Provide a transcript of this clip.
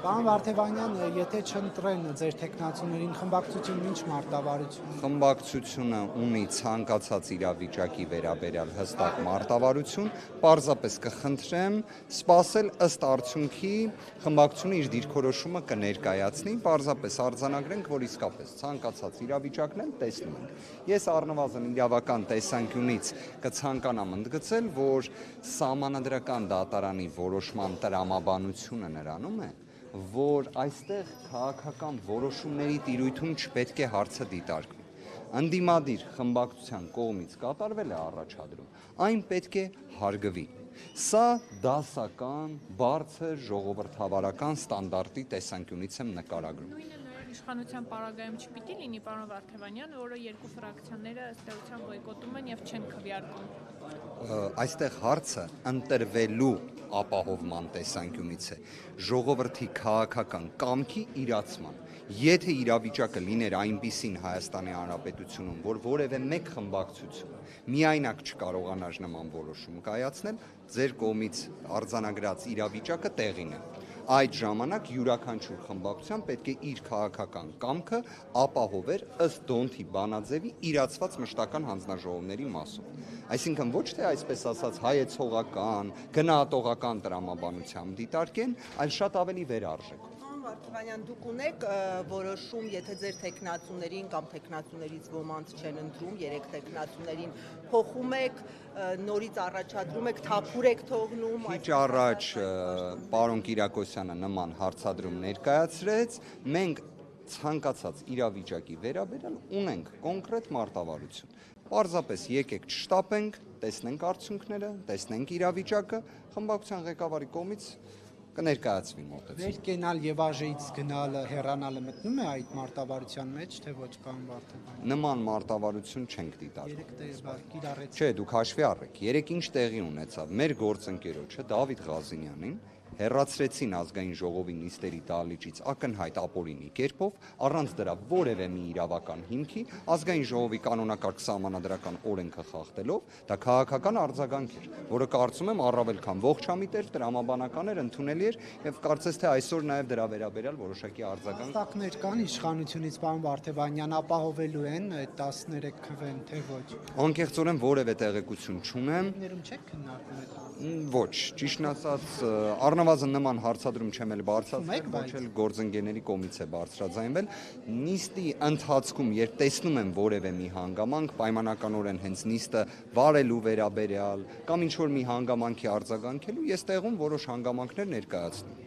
Պարոն Վարդևանյան, եթե չընտրեն ձեր թեկնածուներին, խմբակցությունն ինչ մարտավարություն։ Խմբակցությունը ունի ցանկացած իրավիճակի վերաբերյալ հստակ մարտավարություն, պարզապես կխնդրեմ սպասել ըստ արդյունքի խմբակցությունը իր դիրքորոշումը կներկայացնի, պարզապես արձանագրենք, որ իսկապես ցանկացած իրավիճակն էլ տեսնում ենք։ Ես առնվազն իրավական տեսանկյունից կցանկանամ ընդգծել, որ սահմանադրական դատարանի որոշման տրամաբանությունը նրանում է, որ այստեղ քաղաքական որոշումների տիրույթում չպետք է հարցը դիտարկվի։ Ընդդիմադիր խմբակցության կողմից կատարվել է առաջադրում, այն պետք է հարգվի։ Սա դասական, բարձր, ժողովրդավարական ստանդարտի տեսանկյունից եմ նկարագրում։ Նույնը նաև իշխանության պարագայում չպիտի լինի, պարոն Վարդևանյան, որը երկու ֆրակցիաները ըստ էության բոյկոտում են եւ չեն քվեարկում։ Այստեղ հարցը ընտրվելու ապահովման տեսանկյունից է, ժողովրդի քաղաքական կամքի իրացման։ Եթե իրավիճակը լիներ այնպիսին Հայաստանի Հանրապետությունում, որ որևէ մեկ խմբակցություն միայնակ չկարողանար նման որոշում կայացնել, ձեր կողմից արձանագրած իրավիճակը տեղին է։ Այդ ժամանակ յուրաքանչյուր խմբակցության պետք է իր քաղաքական կամքը ապահովեր ըստ Դոնթի բանաձևի իրացված մշտական հանձնաժողովների մասով։ Այսինքն ոչ թե այսպես ասած հայեցողական, գնահատողական տրամաբանությամբ դիտարկեն, այլ շատ ավելի վերարժեք։ Վարդևանյան, դուք ունեք որոշում, եթե ձեր թեկնածուներին կամ թեկնածուներից ոմանց չեն ընտրում, 3 թեկնածուներին փոխում եք, նորից առաջադրում եք, թափուր եք թողնում։ Քիչ առաջ պարոն Կիրակոսյանը նման հարցադրում ներկայացրեց, մենք ցանկացած իրավիճակի վերաբերյալ ունենք կոնկրետ մարտավարություն։ Պարզապես եկեք չշտապենք, տեսնենք արդյունքները, տեսնենք իրավիճակը, խմբակցության ղեկավարի կողմից կներկայացվի մոտեցում։ Վեր կենալ եւ ԱԺ-ից գնալը, հեռանալը մտնում է այդ մարտավարության մեջ, թե ոչ, պարոն Վարդևանյան։ Նման մարտավարություն չենք դիտարկում։ 3 տեղ կիրառեց։ Չէ, դուք հաշվի առեք, 3 ինչ տեղի ունեցավ։ Մեր գործընկերոջը Դավիթ Ղազինյանին հեռացրեցին ազգային ժողովի նիստերի դահլիճից ակնհայտ ապօրինի կերպով, առանց դրա որևէ մի իրավական հիմքի, ազգային ժողովի կանոնակարգ սահմանադրական օրենքը խախտելով, դա քաղաքական արձագանք էր, որը կարծում եմ առավել քան ողջամիտ էր, տրամաբանական էր, ընդունելի էր եւ կարծես թե այսօր նաեւ դրա վերաբերյալ որոշակի արձագանք։ Հստակներ կան իշխանությունից, պարոն Վարդևանյան, ապահովելու են այդ 13 քվեն, թե ոչ։ Անկեղծորեն որևէ տեղեկություն չունեմ։ Ներում չեք քննարկում այդ։ Ոչ, ճիշտն ասած, առնվազն նման հարցադրում չեմ էլ բարձրացրել, ոչ էլ գործընկերների կողմից է բարձրաձայնվել։ Նիստի ընթացքում, երբ տեսնում եմ որևէ մի հանգամանք, պայմանականորեն հենց նիստը վարելու վերաբերյալ կամ ինչ որ մի հանգամանքի արձագանքելու, ես տեղում որոշ հանգամանքներ ներկայացնում։